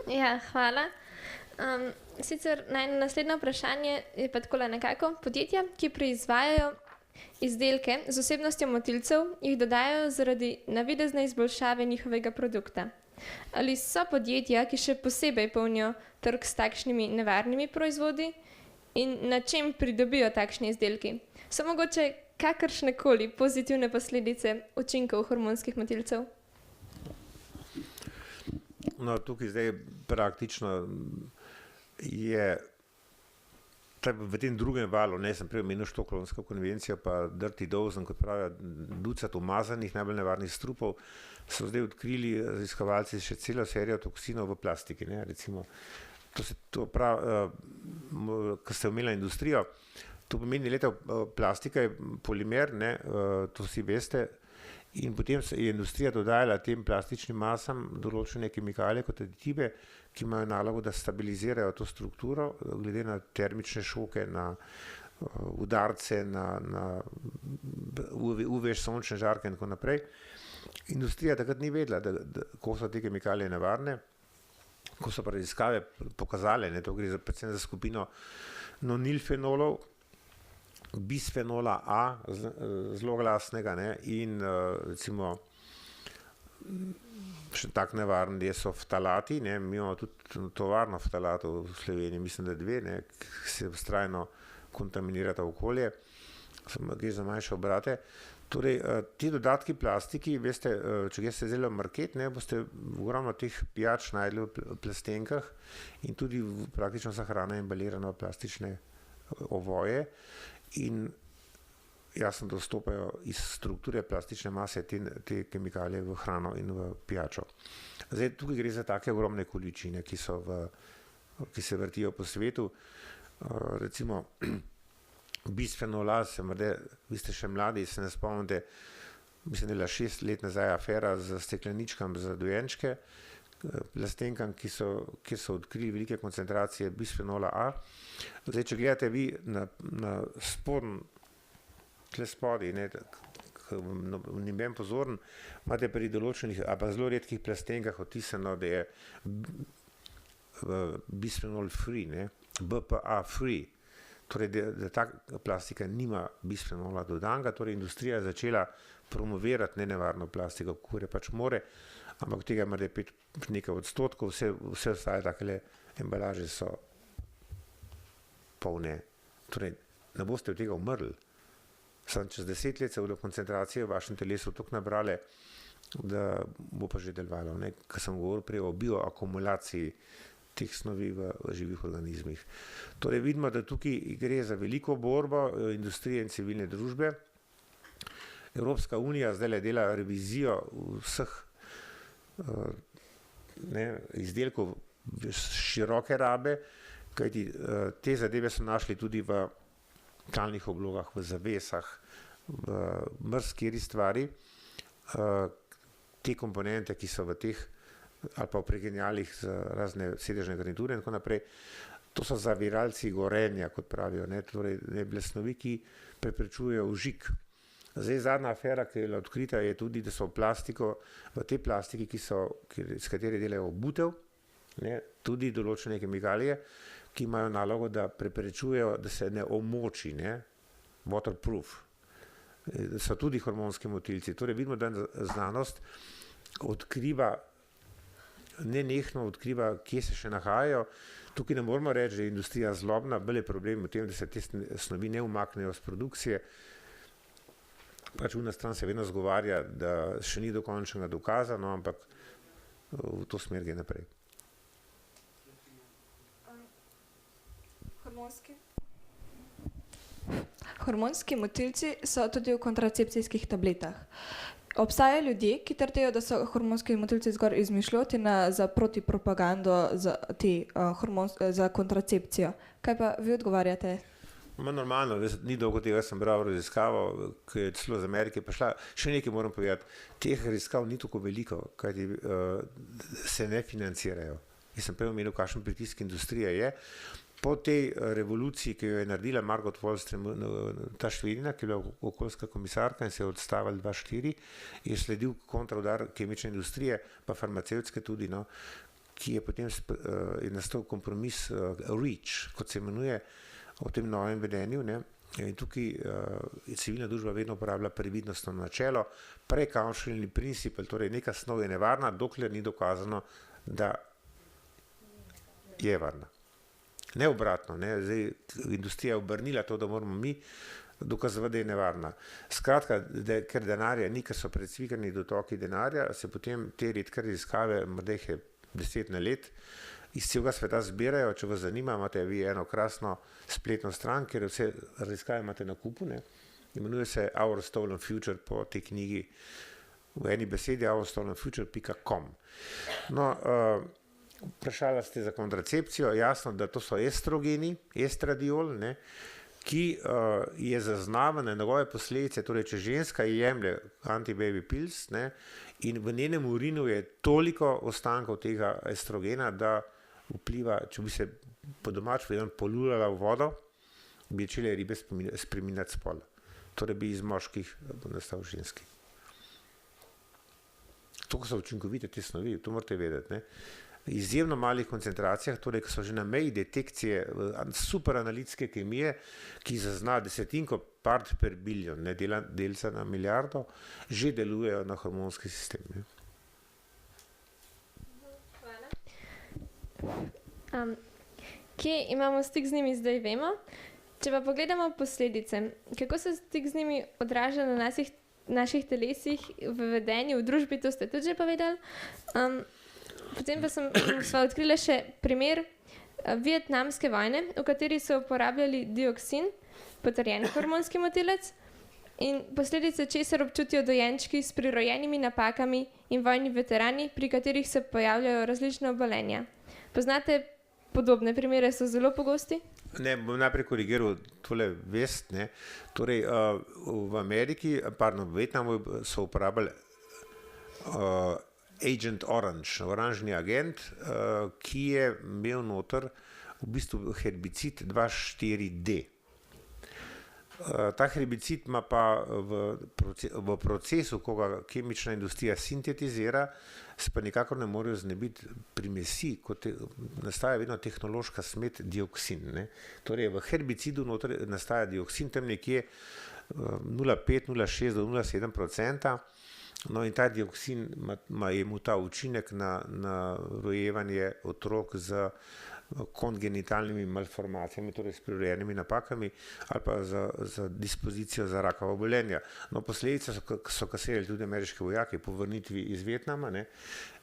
Ja, hvala. Sicer naslednje vprašanje je pa takole nekako. Podjetja, ki proizvajajo izdelke z osebnostjo motilcev, jih dodajajo zaradi navidezne izboljšave njihovega produkta. Ali so podjetja, ki še posebej polnijo trg s takšnimi nevarnimi proizvodi in na čem pridobijo takšni izdelki? So mogoče kakršnekoli pozitivne posledice učinkov hormonskih motilcev? No, tukaj zdaj praktično je v tem drugem valu, sem prej omenil Štokholmsko konvencijo, pa Dirty Dozen, kot pravijo, ducat umazanih, najbolj nevarnih strupov, so zdaj odkrili raziskovalci še celo serijo toksinov v plastiki, ne, recimo. To pravi, ko ste omenila industrijo, to pomeni plastika je polimer, ne, to vsi veste, in potem je industrija dodajala tem plastičnim masam določene kemikalije kot aditive, ki imajo nalogo, da stabilizirajo to strukturo, glede na termične šoke, na udarce, na UV sončne žarke in tako naprej. Industrija takrat ni vedela, kako so te kemikalije nevarne, ko so pa raziskave pokazale, ne, to gre predvsem za skupino nonilfenolov, bisfenola A, zelo glasnega, ne, in recimo še tak nevaren so ftalati, ne, mi imamo tudi tovarno ftalatov v Sloveniji, mislim, da 2, ne, ki se vztrajno kontaminirata okolje, gre za manjše obrate. Torej, ti dodatki plastiki, veste, če greste zdaj v market, ne, boste ogromno teh pijač najdli v plastenkah in tudi praktično vsa hrana je embalirana v plastične ovoje in jasno, da vstopajo iz strukture plastične mase te kemikalije v hrano in v pijačo. Zdaj, tukaj gre za take ogromne količine, ki se vrtijo po svetu. Recimo, bisfenol A, vi ste še mladi, se ne spomnite, mislim, da je bila 6 let nazaj afera z stekleničkami za dojenčke, plastenkam, kjer so odkrili velike koncentracije bisfenola A. Zdaj, če gledate vi na spodnji, tle spodaj, ni ben pozoren, imate pri določenih, a pa zelo redkih plastenkah otisano, da je bisfenol free, ne, BPA free, torej da ta plastika nima bisfenola dodanega, torej industrija je začela promovirati nenevarno plastiko, kakor je pač more, ampak tega ima nekaj odstotkov, vse ostale takele embalaže so polne, torej ne boste od tega umrli. Samo čez 10 let se bodo koncentracije v vašem telesu toliko nabrale, da bo pa že delovalo, ne, ko sem govoril prej o bioakumulaciji teh snovi v živih organizmih. Torej vidimo, da tukaj gre za veliko borbo industrije in civilne družbe. Evropska unija zdaj dela revizijo vseh izdelkov široke rabe, kajti te zadeve so našli tudi v talnih oblogah, v zavesah, v marsikateri stvari. Te komponente, ki so v teh ali pa v pregenjalih za razne sedežne garniture in tako naprej, to so zaviralci gorenja, kot pravijo, ne, torej bile snovi, ki preprečujejo vžig. Zdaj, zadnja afera, ki je bila odkrita, je tudi, da so v tej plastiki, s kateri delajo obutev, ne, tudi določene kemikalije, ki imajo nalogo, da preprečujejo, da se ne omoči, ne, waterproof. So tudi hormonski motilci. Torej vidimo, da znanost nenehno odkriva, kje se še nahajajo. Tukaj ne moramo reči, da je industrija zlobna, bolj je problem v tem, da se te snovi ne umaknejo z produkcije. Pač ena stran se vedno zgovarja, da še ni dokončnega dokaza, no, ampak v to smer gre naprej. Hormonski motilci so tudi v kontracepcijskih tabletah. Obstajajo ljudje, ki trdijo, da so hormonski motilci zgolj izmišljotina za protipropagando za kontracepcijo. Kaj pa vi odgovarjate? Normalno, ni dolgo tega sem bral raziskavo, ki je celo iz Amerike prišla. Še nekaj moram povedati, teh raziskav ni tako veliko, kajti se ne financirajo. Jaz sem prej omenil, kakšen pritisk industrije je. Po tej revoluciji, ki jo je naredila Margot Wallström, ta Švedina, ki je bila okoljska komisarka in se je odstavila 2004, je sledil kontraudar kemične industrije, pa farmacevtske tudi, no, ki je potem je nastal kompromis REACH, kot se imenuje, o tem novem vedenju, ne. In tukaj civilna družba vedno uporablja previdnostno načelo, precautionary principle, torej neka snov je nevarna, dokler ni dokazano, da je varna. Ne obratno, ne. Zdaj, industrija je obrnila to, da moramo mi dokazovati, da je nevarna. Skratka, ker denarja ni, ker so precvikani dotoki denarja, se potem te redke raziskave, morda jih je 10 na let, iz celega sveta zbirajo. Če vas zanima, imate vi eno krasno spletno stran, kjer vse raziskave imate na kupu, ne. Imenuje se Our Stolen Future po tej knjigi, v eni besedi ourstolenfuture.com. No, vprašala ste za kontracepcijo, jasno, da to so estrogeni, estradiol, ne, ki je zaznavan na njegove posledice, torej če ženska jemlje anti-baby pills, ne, in v njenem urinu je toliko ostankov tega estrogena, da vpliva, če bi se po domač polulala v vodo, bi začele ribe spreminjati spol. Torej bi iz moških nastal ženski. To so učinkovite te snovi, to morate vedeti, ne. Izjemno malih koncentracijah, torej, ki so že na meji detekcije super analitske kemije, ki zazna desetinko part per billion, ne, delca na milijardo, že delujejo na hormonski sistem. Ne. Kje imamo stik z njimi, zdaj vemo. Če pa pogledamo posledice, kako se stik z njimi odraža na naših telesih, v vedenju, v družbi, to ste tudi že povedali. Potem pa sva odkrila še primer vietnamske vojne, v kateri so uporabljali dioksin, potrjen hormonski motilec, in posledice česar občutijo dojenčki s prirojenimi napakami in vojni veterani, pri katerih se pojavljajo različne obolenja. Poznate podobne primere, so zelo pogosti? Ne, bom najprej korigiral tole vest, ne. Torej, v Ameriki, v Vietnamu so uporabljali Agent Orange, oranžni agent, ki je imel noter v bistvu herbicid 2,4-D. Ta herbicid ima pa v procesu, ko ga kemična industrija sintetizira, se pa nikakor ne morejo znebiti primesi, kot nastaja vedno tehnološka smet dioksin, ne. Torej, v herbicidu noter nastaja dioksin, tam nekje 0,5, 0,6 do 0,7%. No, in ta dioksin ima ta učinek na rojevanje otrok z kongenitalnimi malformacijami, torej s prirojenimi napakami, ali pa za dispozicijo za rakava obolenja. No, posledice so kasirali tudi ameriški vojaki po vrnitvi iz Vietnama, ne,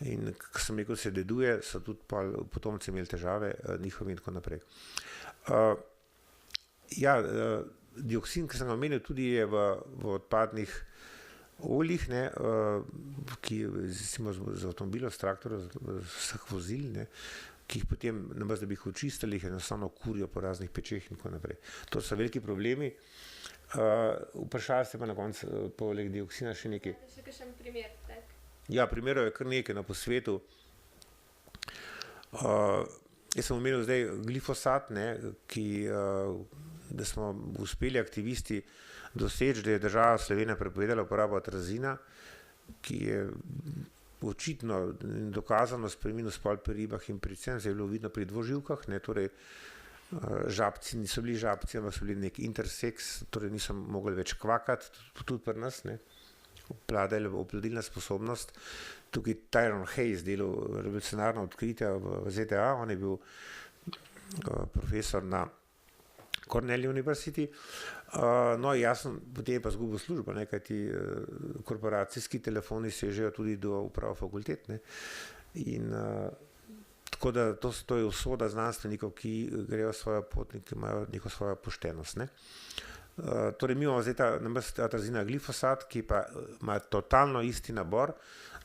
in ko sem rekel, se deduje, so tudi potomci imeli težave, njihovi in tako naprej. Dioksin, ki sem ga omenil, tudi je v odpadnih oljih, ne, ki recimo z avtomobilov, z traktorjev, z vseh vozil, ne, ki jih potem, namesto da bi jih očistili, jih enostavno kurijo po raznih pečeh in tako naprej. To so veliki problemi. Vprašali ste pa na koncu poleg dioksina še nekaj. Še kakšen primer, tak? Ja, primerov je kar nekaj po svetu. Jaz sem omenil zdaj glifosat, ne, da smo uspeli aktivisti doseči, da je država Slovenija prepovedala uporabo atrazina, ki je očitno in dokazano spremenil spol pri ribah in predvsem se je bilo vidno pri dvoživkah, ne, torej žabci niso bili žabci, ampak so bili nek interseks, torej niso mogli več kvakati, tudi pri nas, ne. Obladala oplodilna sposobnost. Tukaj Tyrone Hayes delal revolucionarno odkritje v ZDA, on je bil profesor na Cornell University. No, jasno, potem je pa zgubil službo, ne, kajti korporacijski telefoni sežejo tudi do uprav fakultet, ne. In tako da to je usoda znanstvenikov, ki grejo svojo pot in ki imajo neko svojo poštenost, ne. Torej, mi imamo zdaj namesto atrazina glifosat, ki pa ima totalno isti nabor,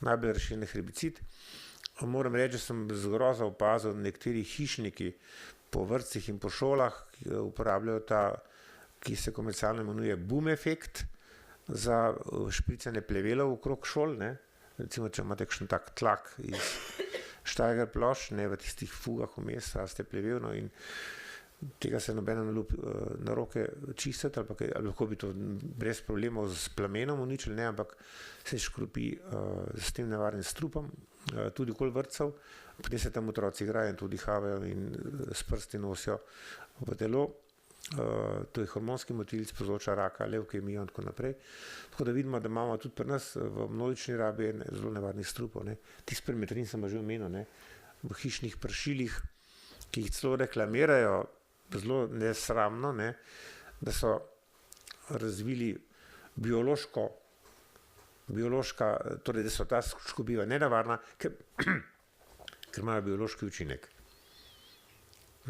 najbolj razširjen herbicid. Moram reči, da sem z grozo opazil, nekateri hišniki po vrtcih in po šolah uporabljajo ta, ki se komercialno imenuje boom efekt, za špricanje plevelov okrog šol, ne. Recimo, če imate kakšen tak tlak iz Steiger plošč, ne, v tistih fugah vmes raste plevel, no, in tega se nobena na roke čistiti, ali lahko bi to brez problemov s plamenom uničili, ne, ampak se škropi s tem nevarnim strupom, tudi okoli vrtcev, potem se tam otroci igrajo in tudi dihavajo in s prsti nosijo v telo. To je hormonski motilec, povzroča raka, levkemijo in tako naprej. Tako da vidimo, da imamo tudi pri nas v množični rabi zelo nevarnih strupov. Tisti permetrin sem že omenil, ne, v hišnih pršilih, ki jih celo reklamirajo, zelo nesramno, ne, da so razvili biološka, torej da so ta škobiva nenavarna, ker imajo biološki učinek.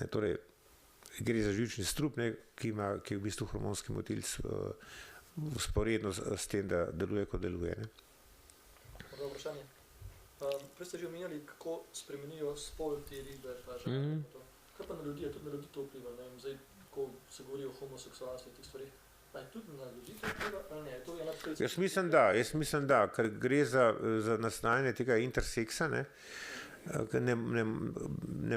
Ne, torej, gre za živčni strup, ne, ki je v bistvu hormonski motilec vzporedno s tem, da deluje, kot deluje. Ne. Dobro vprašanje. Prej ste že omenjali, kako spremenijo spol te ribe. Kaj pa na ljudi? Tudi na ljudi to vpliva? Ne? Zdaj, ko se govori o homoseksualnosti in teh stvarih, tudi na ljudi to vpliva? Ali ne? To je Jaz mislim, da, ker gre za nastajanje tega interseksa, ne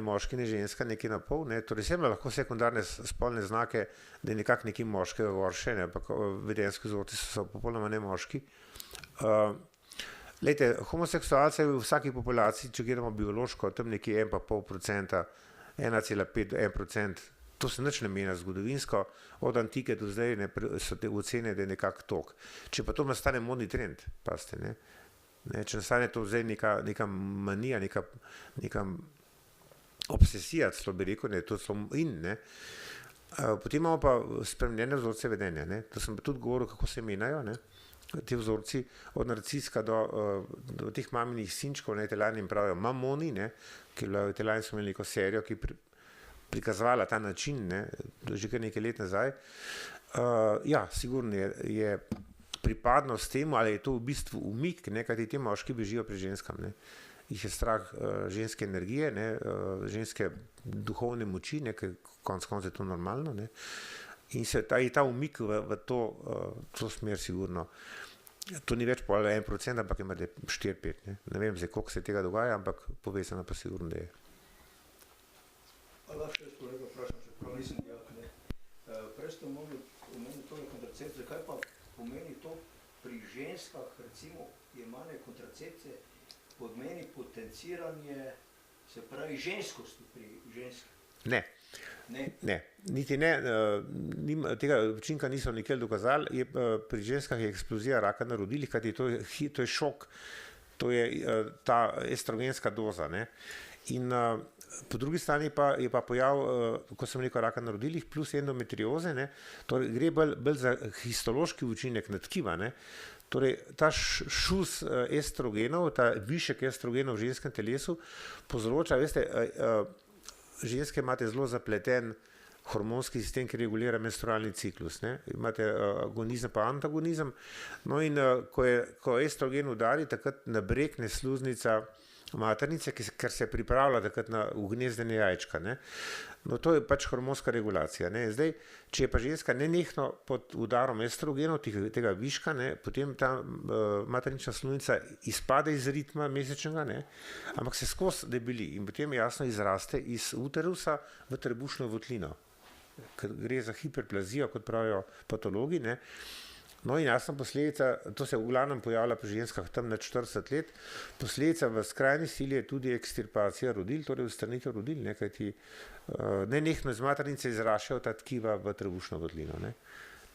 moški, ne ženska, nekaj na pol, ne. Torej ima lahko sekundarne spolne znake, da je nekako nekaj moškega gorše, ne, ampak vedenjski vzorci so popolnoma ne moški. Glejte, homoseksualce v vsaki populaciji, če gledamo biološko, tam nekje 1,5%, 1,5–1%, to se nič ne menja zgodovinsko, od antike do zdaj so te ocene, da je nekako tok. Če pa to nastane modni trend, pazite, ne. Če nastane to zdaj neka manija, neka obsesija, celo bi rekel, ne, to so in, ne. Potem imamo pa spremenjene vzorce vedenja, ne. To sem pa tudi govoril, kako se menjajo, ne. Ti vzorci od narciska do teh maminih sinčkov, ne, Italijani jim pravijo mamoni, ne, ki Italijani so imeli neko serijo, ki prikazovala ta način, ne, že kar nekaj let nazaj. Ja, sigurno je pripadnost temu, ali je to v bistvu umik, ne, kajti ti moški bežijo pred ženskam, ne. Jih je strah ženske energije, ne, ženske duhovne moči, ne, ker konec koncev je to normalno, ne. In je ta umik v to smer sigurno. To ni več pol 1%, ampak ima 4–5, ne. Ne vem zdaj, koliko se tega dogaja, ampak povezano pa sigurno, da je. Lahko jaz kolega vprašam, čeprav nisem dijak, ne. Prej ste omenili tole kontracepcije, kaj pa pomeni to pri ženskah, recimo, jemanje kontracepcije, pomeni potenciranje, se pravi, ženskosti pri ženskih? Ne. Niti ne, tega učinka niso nikjer dokazali, pri ženskah je eksplozija raka na rodilih, kajti to je šok, to je ta estrogenska doza, ne. In po drugi strani je pa pojav, ko sem rekel, raka na rodilih plus endometrioze, ne, torej gre bolj za histološki učinek na tkiva, ne. Torej ta šus estrogenov, ta višek estrogenov v ženskem telesu povzroča, veste, ženske imate zelo zapleten hormonski sistem, ki regulira menstrualni ciklus, ne. Imate agonizem pa antagonizem, no in ko estrogen udari, takrat nabrekne sluznica maternice, ker se pripravlja takrat na ugnezdenje jajčka, ne. No, to je pač hormonska regulacija, ne. Zdaj, če je pa ženska nenehno pod udarom estrogenov, tega viška, ne, potem ta maternična sluznica izpade iz ritma mesečnega, ne, ampak se skozi debeli in potem jasno izraste iz uterusa v trebušno votlino, ker gre za hiperplazijo, kot pravijo patologi, ne. No in jasna posledica, to se v glavnem pojavlja pri ženskah tam na 40 let, posledica v skrajni sili je tudi ekstirpacija rodil, torej odstranitev rodil, ne, kajti nenehno iz maternice izraščajo ta tkiva v trebušno votlino, ne.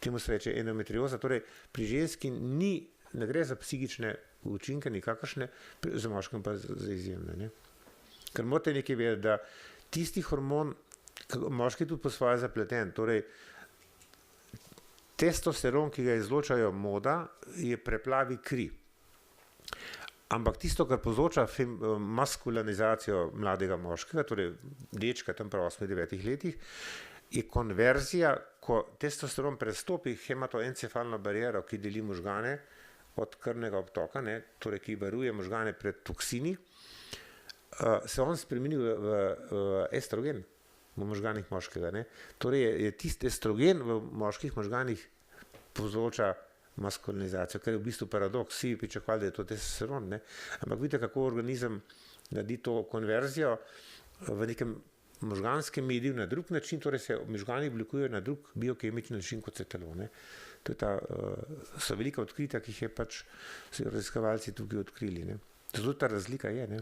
Temu se reče endometrioza, torej pri ženski ne gre za psihične učinke nikakršne, za moškem pa za izjemne, ne. Ker morate nekaj vedeti, da tisti hormon, moški tudi po svoje zapleten, torej testosteron, ki ga izločajo moda, je preplavi kri. Ampak tisto, kar povzroča maskulinizacijo mladega moškega, torej dečka tam pri 8–9 letih, je konverzija, ko testosteron prestopi hematoencefalno bariero, ki deli možgane od krvnega obtoka, ne, torej ki varuje možgane pred toksini, se on spremeni v estrogen v možganih moškega, ne. Torej je tisti estrogen v moških možganih povzroča maskulinizacijo, kar je v bistvu paradoks, vsi pričakovali, da je to testosteron, ne. Ampak vidite, kako organizem naredi to konverzijo v nekem možganske medije na drug način, torej se možgani oblikujejo na drug biokemični način kot se telo. Ne. To je so velika odkritja, ki jih je pač raziskovalci tukaj odkrili. Ne. Zato ta razlika je. Ne.